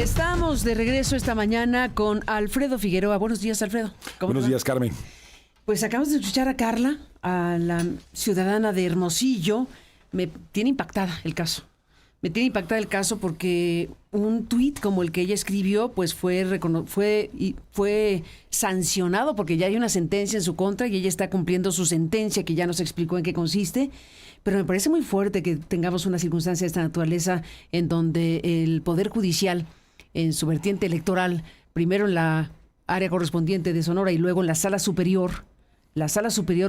Estamos de regreso esta mañana con Alfredo Figueroa. Buenos días, Alfredo. Buenos días, Carmen. Pues acabamos de escuchar a Carla, a la ciudadana de Hermosillo. Me tiene impactada el caso. Me tiene impactada el caso porque un tuit como el que ella escribió, pues fue sancionado porque ya hay una sentencia en su contra y ella está cumpliendo su sentencia, que ya nos explicó en qué consiste. Pero me parece muy fuerte que tengamos una circunstancia de esta naturaleza en donde el Poder Judicial, en su vertiente electoral, primero en la área correspondiente de Sonora y luego en la Sala Superior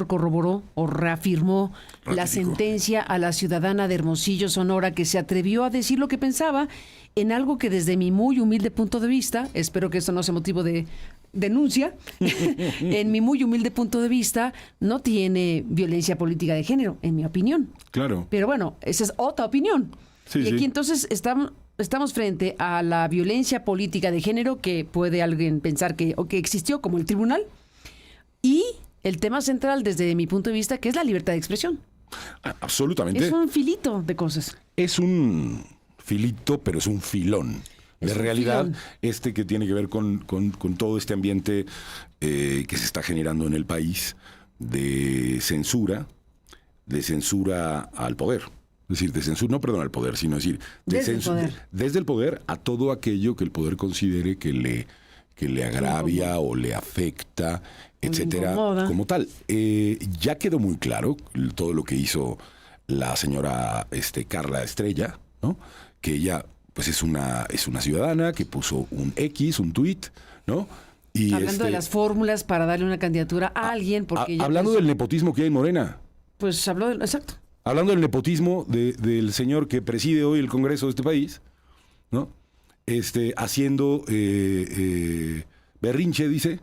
corroboró o reafirmó la sentencia a la ciudadana de Hermosillo, Sonora, que se atrevió a decir lo que pensaba en algo que desde mi muy humilde punto de vista, espero que esto no sea motivo de denuncia, en mi muy humilde punto de vista, no tiene violencia política de género, en mi opinión. Claro. Pero bueno, esa es otra opinión. Sí, y aquí sí. entonces estamos frente a la violencia política de género que puede alguien pensar que existió, como el tribunal, y el tema central desde mi punto de vista, que es la libertad de expresión. Absolutamente. Es un filito de cosas. Es un filito, pero es un filón. Es De un realidad, filón. que tiene que ver con todo este ambiente que se está generando en el país de censura al poder. Es decir, de censura, no perdón al poder, sino decir, desde el poder a todo aquello que el poder considere que le agravia o le afecta, etcétera, como tal. Ya quedó muy claro todo lo que hizo la señora Carla Estrella, ¿no? Que ella pues es una ciudadana que puso un tuit, ¿no? Y hablando de las fórmulas para darle una candidatura a alguien, porque ella hablando del nepotismo que hay en Morena. Pues habló exacto. Hablando del nepotismo del señor que preside hoy el Congreso de este país, ¿no? Haciendo berrinche, dice,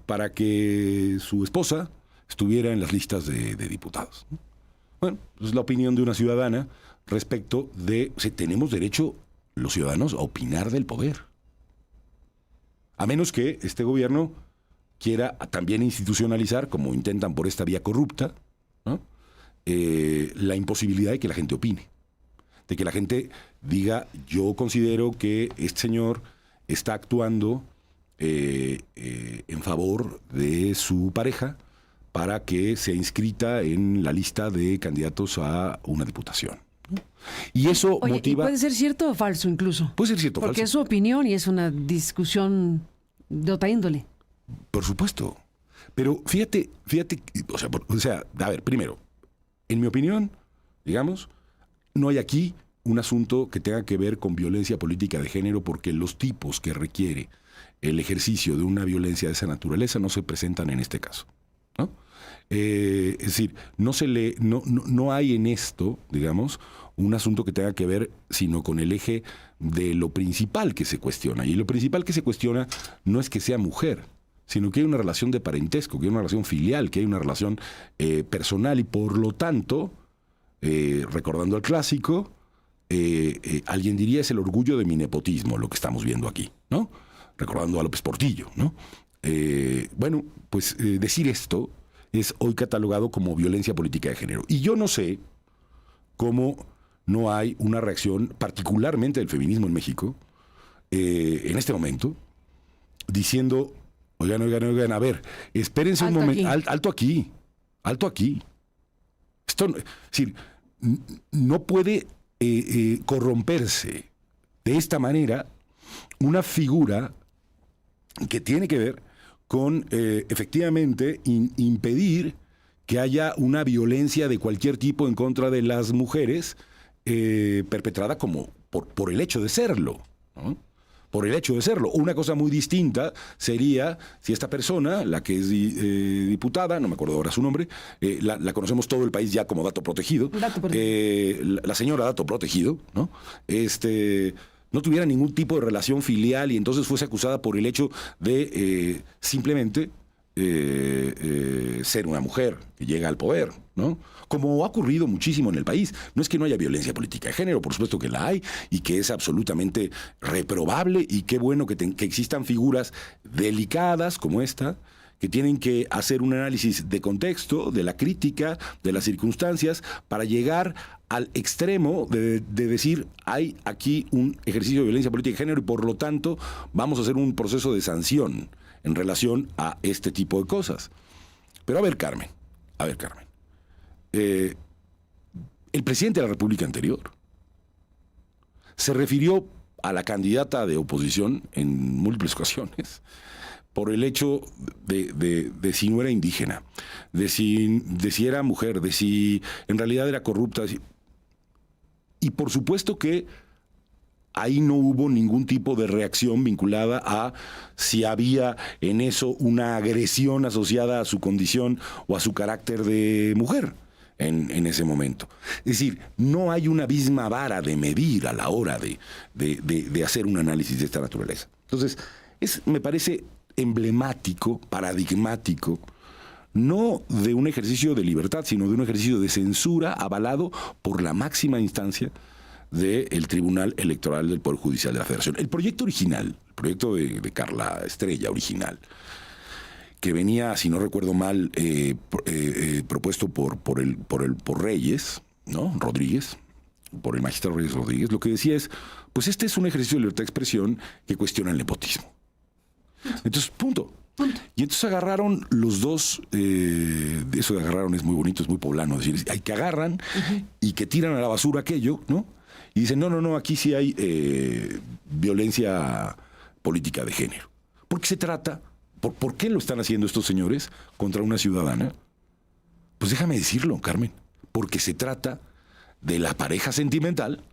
para que su esposa estuviera en las listas de diputados, ¿no? Bueno, es la opinión de una ciudadana respecto de si tenemos derecho los ciudadanos a opinar del poder. A menos que este gobierno quiera también institucionalizar, como intentan por esta vía corrupta, ¿no? La imposibilidad de que la gente opine. De que la gente diga, yo considero que este señor está actuando en favor de su pareja para que sea inscrita en la lista de candidatos a una diputación. Y eso motiva... ¿Y puede ser cierto o falso incluso? Puede ser cierto o falso. Porque es su opinión y es una discusión de otra índole. Por supuesto. Pero fíjate, a ver, primero, en mi opinión, digamos, no hay aquí un asunto que tenga que ver con violencia política de género, porque los tipos que requiere el ejercicio de una violencia de esa naturaleza no se presentan en este caso, ¿no? Es decir, no hay en esto, digamos, un asunto que tenga que ver sino con el eje de lo principal que se cuestiona. Y lo principal que se cuestiona no es que sea mujer, sino que hay una relación de parentesco, que hay una relación filial, que hay una relación personal, y por lo tanto, recordando al clásico, alguien diría es el orgullo de mi nepotismo lo que estamos viendo aquí, ¿no? Recordando a López Portillo, ¿no? Bueno, pues decir esto es hoy catalogado como violencia política de género. Y yo no sé cómo no hay una reacción, particularmente del feminismo en México, en este momento, diciendo, oigan, a ver, espérense un momento, alto aquí. Esto, es decir, no puede corromperse de esta manera una figura que tiene que ver con efectivamente impedir que haya una violencia de cualquier tipo en contra de las mujeres perpetrada como por el hecho de serlo, ¿no? Por el hecho de serlo. Una cosa muy distinta sería si esta persona, la que es diputada, no me acuerdo ahora su nombre, la conocemos todo el país ya como dato protegido, la señora dato protegido, ¿no? No tuviera ningún tipo de relación filial y entonces fuese acusada por el hecho de simplemente ser una mujer que llega al poder, ¿no? Como ha ocurrido muchísimo en el país. No es que no haya violencia política de género, por supuesto que la hay y que es absolutamente reprobable, y qué bueno que existan figuras delicadas como esta que tienen que hacer un análisis de contexto, de la crítica, de las circunstancias, para llegar al extremo de decir, hay aquí un ejercicio de violencia política de género y por lo tanto vamos a hacer un proceso de sanción en relación a este tipo de cosas. Pero a ver, Carmen, el presidente de la República anterior se refirió a la candidata de oposición en múltiples ocasiones por el hecho de si no era indígena, de si era mujer, de si en realidad era corrupta. Y por supuesto que ahí no hubo ningún tipo de reacción vinculada a si había en eso una agresión asociada a su condición o a su carácter de mujer en ese momento. Es decir, no hay una misma vara de medir a la hora de hacer un análisis de esta naturaleza. Entonces, me parece emblemático, paradigmático, no de un ejercicio de libertad, sino de un ejercicio de censura avalado por la máxima instancia del Tribunal Electoral del Poder Judicial de la Federación. El proyecto original, el proyecto de Carla Estrella original, que venía, si no recuerdo mal, propuesto por Reyes, ¿no? Rodríguez, por el magistrado Reyes Rodríguez, lo que decía es, pues este es un ejercicio de libertad de expresión que cuestiona el nepotismo. Entonces, punto. Y entonces agarraron los dos, eso de agarraron es muy bonito, es muy poblano, decir, hay que agarran y que tiran a la basura aquello, ¿no? Y dicen, no, aquí sí hay violencia política de género. ¿Por qué se trata? ¿Por qué lo están haciendo estos señores contra una ciudadana? Pues déjame decirlo, Carmen, porque se trata de la pareja sentimental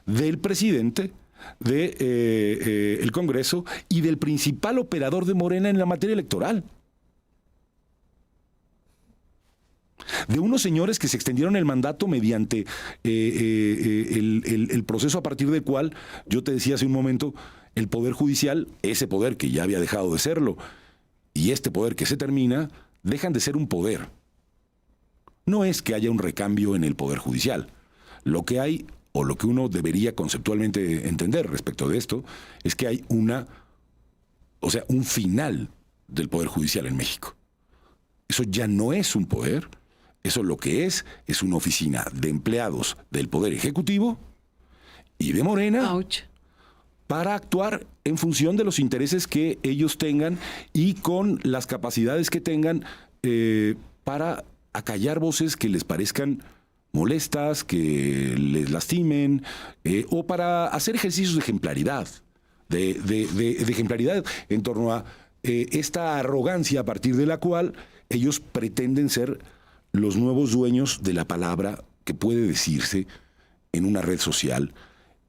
del presidente del Congreso y del principal operador de Morena en la materia electoral. De unos señores que se extendieron el mandato mediante el proceso a partir del cual, yo te decía hace un momento, el Poder Judicial, ese poder que ya había dejado de serlo, y este poder que se termina, dejan de ser un poder. No es que haya un recambio en el Poder Judicial. Lo que hay, o lo que uno debería conceptualmente entender respecto de esto, es que hay un final del Poder Judicial en México. Eso ya no es un poder, eso lo que es una oficina de empleados del Poder Ejecutivo y de Morena para actuar en función de los intereses que ellos tengan y con las capacidades que tengan para acallar voces que les parezcan molestas, que les lastimen, o para hacer ejercicios de ejemplaridad, de ejemplaridad en torno a esta arrogancia a partir de la cual ellos pretenden ser los nuevos dueños de la palabra que puede decirse en una red social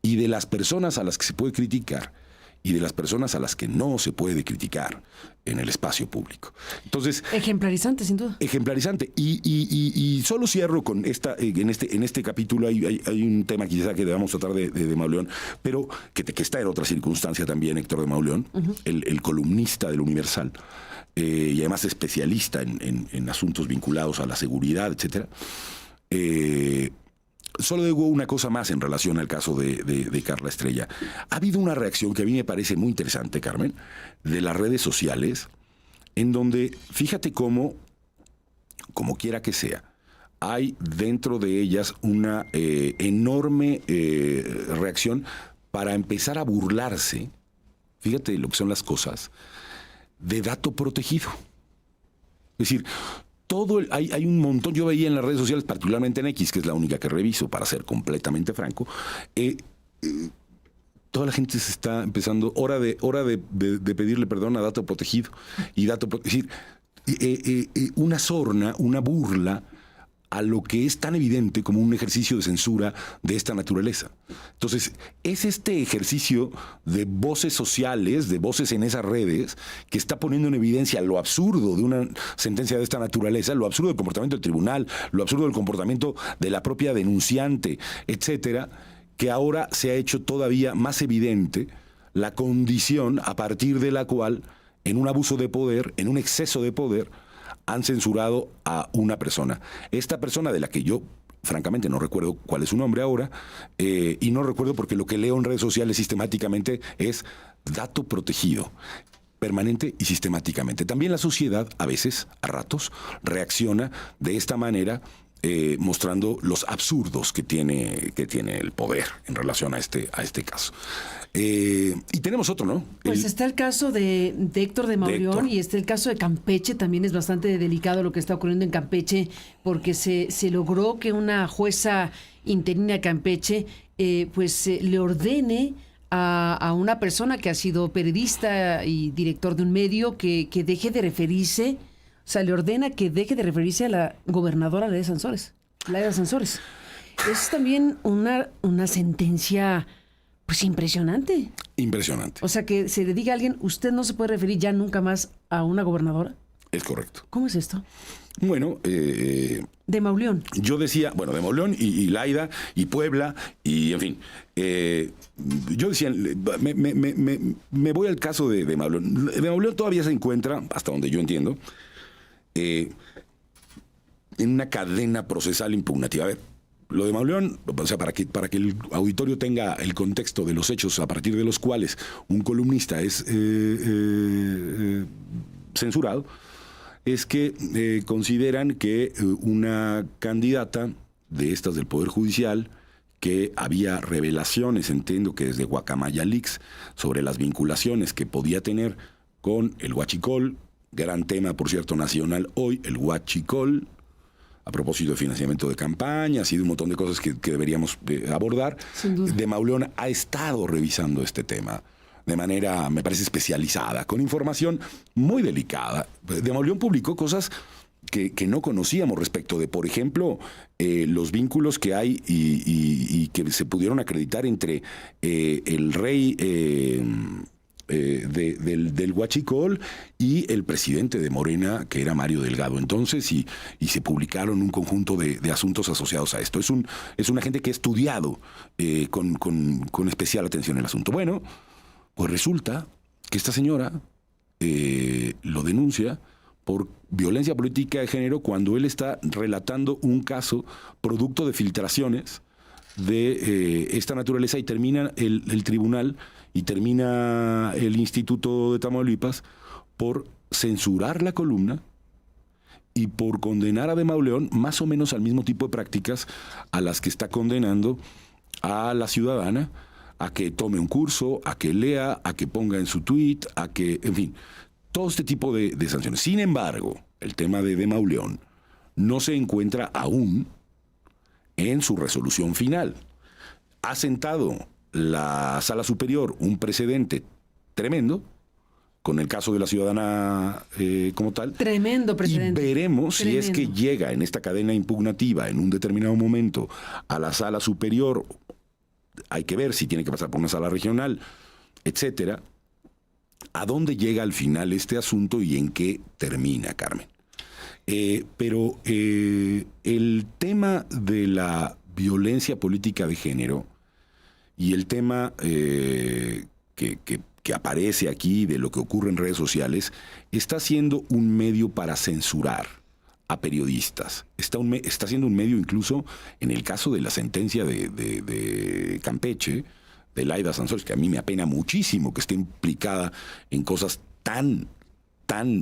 y de las personas a las que se puede criticar y de las personas a las que no se puede criticar en el espacio público. Entonces, ejemplarizante, sin duda. Ejemplarizante. Y solo cierro con en este capítulo hay un tema quizá que debamos tratar de Mauleón, pero que está en otra circunstancia también, Héctor de Mauleón, el columnista del Universal, y además especialista en asuntos vinculados a la seguridad, etcétera. Solo digo una cosa más en relación al caso de Carla Estrella. Ha habido una reacción que a mí me parece muy interesante, Carmen, de las redes sociales, en donde, fíjate cómo, como quiera que sea, hay dentro de ellas una enorme reacción para empezar a burlarse, fíjate lo que son las cosas, de dato protegido. Es decir, hay un montón, yo veía en las redes sociales, particularmente en X, que es la única que reviso, para ser completamente franco, toda la gente se está empezando, hora de pedirle perdón a dato protegido, y es decir, una sorna, una burla a lo que es tan evidente como un ejercicio de censura de esta naturaleza. Entonces, es este ejercicio de voces sociales, de voces en esas redes, que está poniendo en evidencia lo absurdo de una sentencia de esta naturaleza, lo absurdo del comportamiento del tribunal, lo absurdo del comportamiento de la propia denunciante, etcétera, que ahora se ha hecho todavía más evidente la condición a partir de la cual, en un abuso de poder, en un exceso de poder, han censurado a una persona. Esta persona, de la que yo francamente no recuerdo cuál es su nombre ahora, y no recuerdo porque lo que leo en redes sociales sistemáticamente es dato protegido. permanente y sistemáticamente. También la sociedad, a veces, a ratos, reacciona de esta manera, mostrando los absurdos que tiene el poder en relación a este caso. Y tenemos otro, ¿no? Pues está el caso de Héctor de Mauleón y está el caso de Campeche. También es bastante delicado lo que está ocurriendo en Campeche, porque se logró que una jueza interina de Campeche le ordene a una persona que ha sido periodista y director de un medio que deje de referirse, o sea, le ordena que deje de referirse a la gobernadora Laida Sansores. Es también una sentencia, pues, impresionante. Impresionante. O sea, que se le diga a alguien, usted no se puede referir ya nunca más a una gobernadora. Es correcto. ¿Cómo es esto? Bueno, de Mauleón. Yo decía, bueno, de Mauleón y Laida y Puebla y, en fin, yo decía, me voy al caso de Mauleón. De Mauleón todavía se encuentra, hasta donde yo entiendo, en una cadena procesal impugnativa. A ver, lo de Mauleón, o sea, para que el auditorio tenga el contexto de los hechos a partir de los cuales un columnista es censurado, es que consideran que una candidata de estas del Poder Judicial, que había revelaciones, entiendo que desde Guacamaya Leaks, sobre las vinculaciones que podía tener con el huachicol, gran tema, por cierto, nacional hoy, el huachicol, a propósito de financiamiento de campañas y de un montón de cosas que deberíamos abordar. De Mauleón ha estado revisando este tema de manera, me parece, especializada, con información muy delicada. De Mauleón publicó cosas que no conocíamos respecto de, por ejemplo, los vínculos que hay y que se pudieron acreditar entre el rey del huachicol y el presidente de Morena, que era Mario Delgado entonces, y se publicaron un conjunto de asuntos asociados a esto. Es una gente que ha estudiado con especial atención el asunto. Bueno, pues resulta que esta señora lo denuncia por violencia política de género cuando él está relatando un caso producto de filtraciones de esta naturaleza, y termina el tribunal y termina el Instituto de Tamaulipas por censurar la columna y por condenar a de Mauleón más o menos al mismo tipo de prácticas a las que está condenando a la ciudadana, a que tome un curso, a que lea, a que ponga en su tweet, a que, en fin, todo este tipo de sanciones. Sin embargo, el tema de Mauleón no se encuentra aún en su resolución final. Ha sentado la Sala Superior un precedente tremendo con el caso de la ciudadana como tal. Tremendo precedente. Y veremos si es que llega en esta cadena impugnativa en un determinado momento a la Sala Superior. Hay que ver si tiene que pasar por una sala regional, etcétera. ¿A dónde llega al final este asunto y en qué termina, Carmen? Pero el tema de la violencia política de género y el tema que aparece aquí de lo que ocurre en redes sociales está siendo un medio para censurar a periodistas. Está siendo un medio incluso en el caso de la sentencia de Campeche, de Laida Sansores, que a mí me apena muchísimo que esté implicada en cosas tan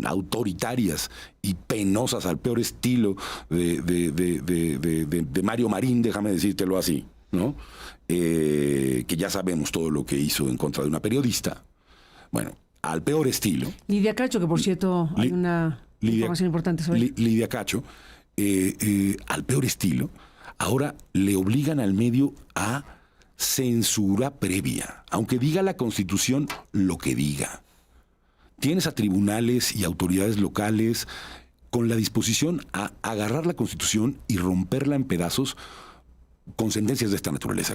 autoritarias y penosas al peor estilo de Mario Marín, déjame decírtelo así, ¿no? Que ya sabemos todo lo que hizo en contra de una periodista. Bueno, al peor estilo. Lidia Cacho, que por cierto hay una información importante sobre Lidia Cacho, al peor estilo, ahora le obligan al medio a censura previa, aunque diga la Constitución lo que diga. Tienes a tribunales y autoridades locales con la disposición a agarrar la Constitución y romperla en pedazos con sentencias de esta naturaleza.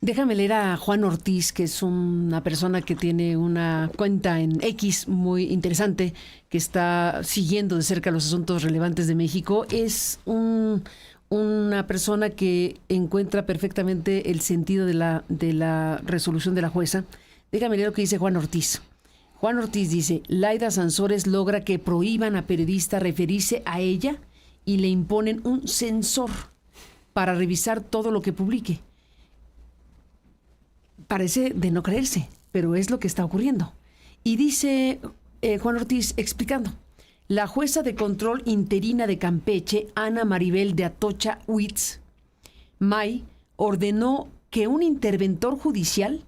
Déjame leer a Juan Ortiz, que es una persona que tiene una cuenta en X muy interesante, que está siguiendo de cerca los asuntos relevantes de México. Es una persona que encuentra perfectamente el sentido de la resolución de la jueza. Déjame leer lo que dice Juan Ortiz. Juan Ortiz dice: Laida Sansores logra que prohíban a periodistas referirse a ella y le imponen un censor para revisar todo lo que publique. Parece de no creerse, pero es lo que está ocurriendo. Y dice Juan Ortiz explicando, la jueza de control interina de Campeche, Ana Maribel de Atocha Huitz May, ordenó que un interventor judicial,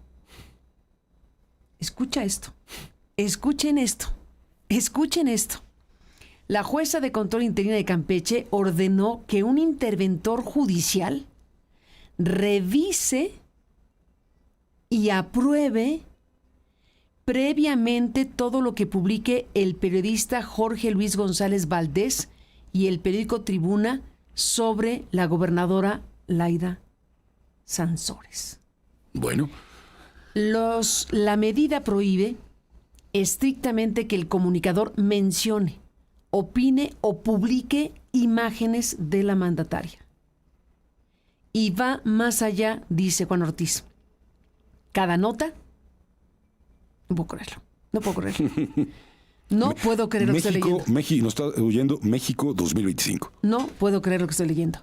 escuchen esto. La jueza de control interina de Campeche ordenó que un interventor judicial revise y apruebe previamente todo lo que publique el periodista Jorge Luis González Valdés y el periódico Tribuna sobre la gobernadora Laida Sansores. Bueno. La medida prohíbe estrictamente que el comunicador mencione, opine o publique imágenes de la mandataria. Y va más allá, dice Juan Ortiz. Cada nota, no puedo creerlo. No puedo creer lo que estoy leyendo. México, nos está oyendo México 2025. No puedo creer lo que estoy leyendo.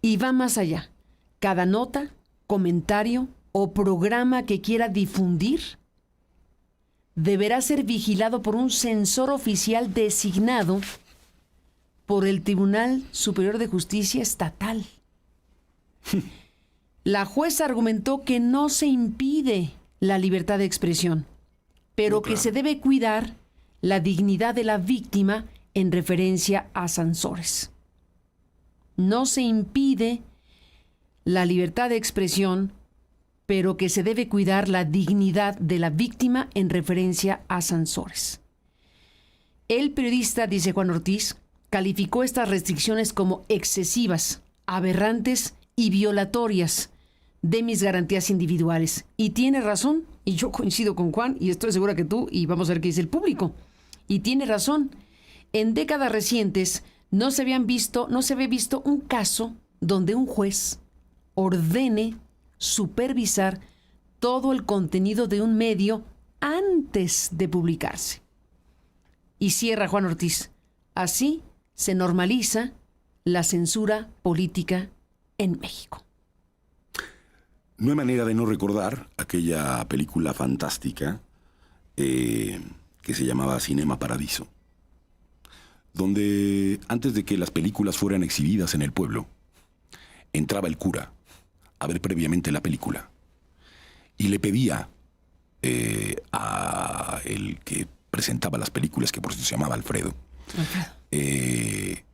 Y va más allá. Cada nota, comentario o programa que quiera difundir deberá ser vigilado por un censor oficial designado por el Tribunal Superior de Justicia Estatal. La jueza argumentó que no se impide la libertad de expresión, pero que se debe cuidar la dignidad de la víctima en referencia a Sansores. No se impide la libertad de expresión, pero que se debe cuidar la dignidad de la víctima en referencia a Sansores. El periodista, dice Juan Ortiz, calificó estas restricciones como excesivas, aberrantes y violatorias de mis garantías individuales. Y tiene razón, y yo coincido con Juan, y estoy segura que tú, y vamos a ver qué dice el público. Y tiene razón. En décadas recientes no se había visto un caso donde un juez ordene supervisar todo el contenido de un medio antes de publicarse. Y cierra Juan Ortiz. Así se normaliza la censura política en México. No hay manera de no recordar aquella película fantástica que se llamaba Cinema Paradiso, donde antes de que las películas fueran exhibidas en el pueblo, entraba el cura a ver previamente la película y le pedía a el que presentaba las películas, que por eso se llamaba Alfredo, que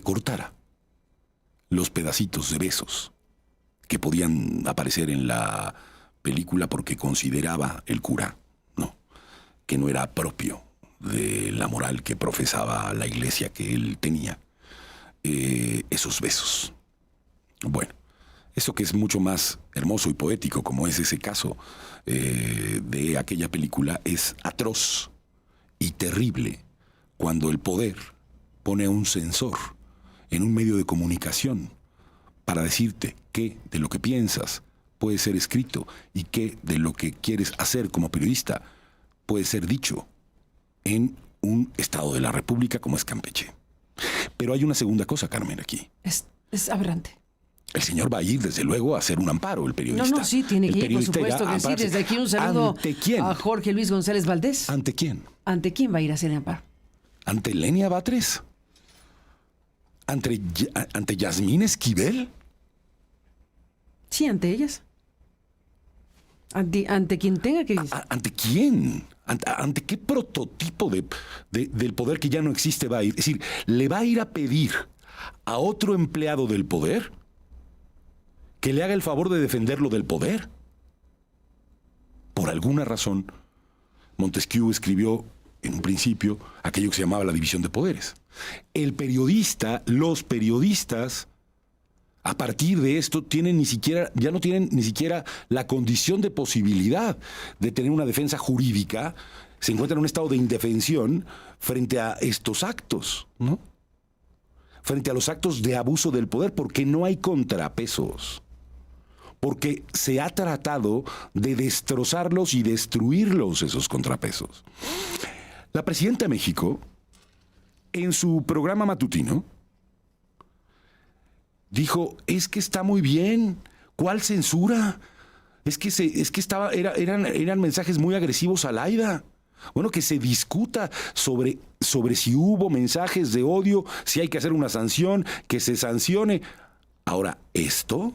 cortara los pedacitos de besos que podían aparecer en la película porque consideraba el cura, ¿no?, que no era propio de la moral que profesaba la iglesia que él tenía, esos besos. Bueno, eso que es mucho más hermoso y poético, como es ese caso de aquella película, es atroz y terrible cuando el poder pone a un censor en un medio de comunicación para decirte qué de lo que piensas puede ser escrito y qué de lo que quieres hacer como periodista puede ser dicho en un estado de la República como es Campeche. Pero hay una segunda cosa, Carmen, aquí. Es aberrante. El señor va a ir, desde luego, a hacer un amparo, el periodista. No, sí, tiene que ir, por supuesto que sí. Desde aquí un saludo ¿Ante quién? A Jorge Luis González Valdés. ¿Ante quién? ¿Ante quién va a ir a hacer el amparo? ¿Ante Lenia Batres? ¿Ante Yasmín Esquivel? Sí, ante ellas. Ante quien tenga que ir. ¿Ante quién? ¿Ante qué prototipo del poder que ya no existe va a ir? Es decir, ¿le va a ir a pedir a otro empleado del poder que le haga el favor de defenderlo del poder? Por alguna razón, Montesquieu escribió en un principio aquello que se llamaba la división de poderes. Los periodistas, a partir de esto, ya no tienen ni siquiera la condición de posibilidad de tener una defensa jurídica. Se encuentran en un estado de indefensión frente a estos actos, ¿no? Frente a los actos de abuso del poder, porque no hay contrapesos. Porque se ha tratado de destrozarlos y destruirlos, esos contrapesos. La presidenta de México, en su programa matutino, dijo, es que está muy bien, ¿cuál censura? Es que eran mensajes muy agresivos a Laida. Bueno, que se discuta sobre si hubo mensajes de odio, si hay que hacer una sanción, que se sancione. Ahora, esto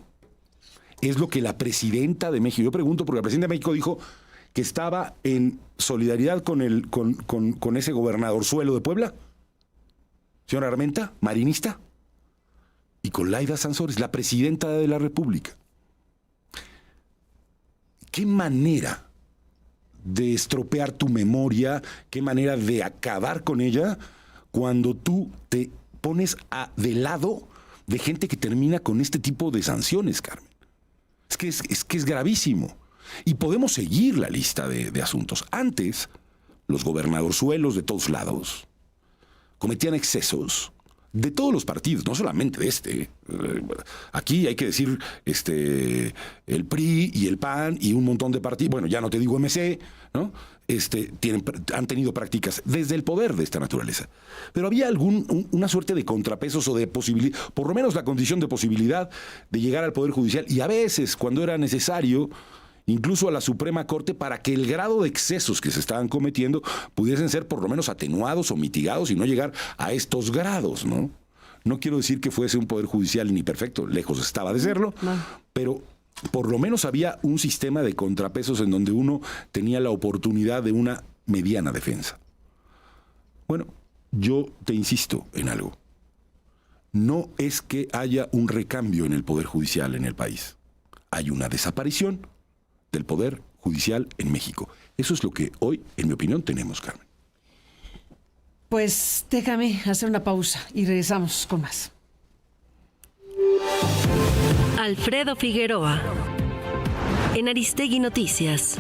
es lo que la presidenta de México, yo pregunto porque la presidenta de México dijo que estaba en solidaridad con ese gobernadorzuelo de Puebla, señora Armenta, marinista, y con Laida Sansores, la presidenta de la República. ¿Qué manera de estropear tu memoria, qué manera de acabar con ella cuando tú te pones de lado de gente que termina con este tipo de sanciones, Carmen? Es que es gravísimo. Y podemos seguir la lista de asuntos. Antes, los gobernadorzuelos de todos lados cometían excesos de todos los partidos, no solamente de este. Aquí hay que decir el PRI y el PAN y un montón de partidos, bueno, ya no te digo MC, ¿no? Han tenido prácticas desde el poder de esta naturaleza. Pero había una suerte de contrapesos o de posibilidad, por lo menos la condición de posibilidad de llegar al Poder Judicial y a veces, cuando era necesario, incluso a la Suprema Corte, para que el grado de excesos que se estaban cometiendo pudiesen ser por lo menos atenuados o mitigados y no llegar a estos grados, ¿no? No quiero decir que fuese un Poder Judicial ni perfecto, lejos estaba de serlo, pero por lo menos había un sistema de contrapesos en donde uno tenía la oportunidad de una mediana defensa. Bueno, yo te insisto en algo. No es que haya un recambio en el Poder Judicial en el país. Hay una desaparición del Poder Judicial en México. Eso es lo que hoy, en mi opinión, tenemos, Carmen. Pues déjame hacer una pausa y regresamos con más. Alfredo Figueroa, en Aristegui Noticias.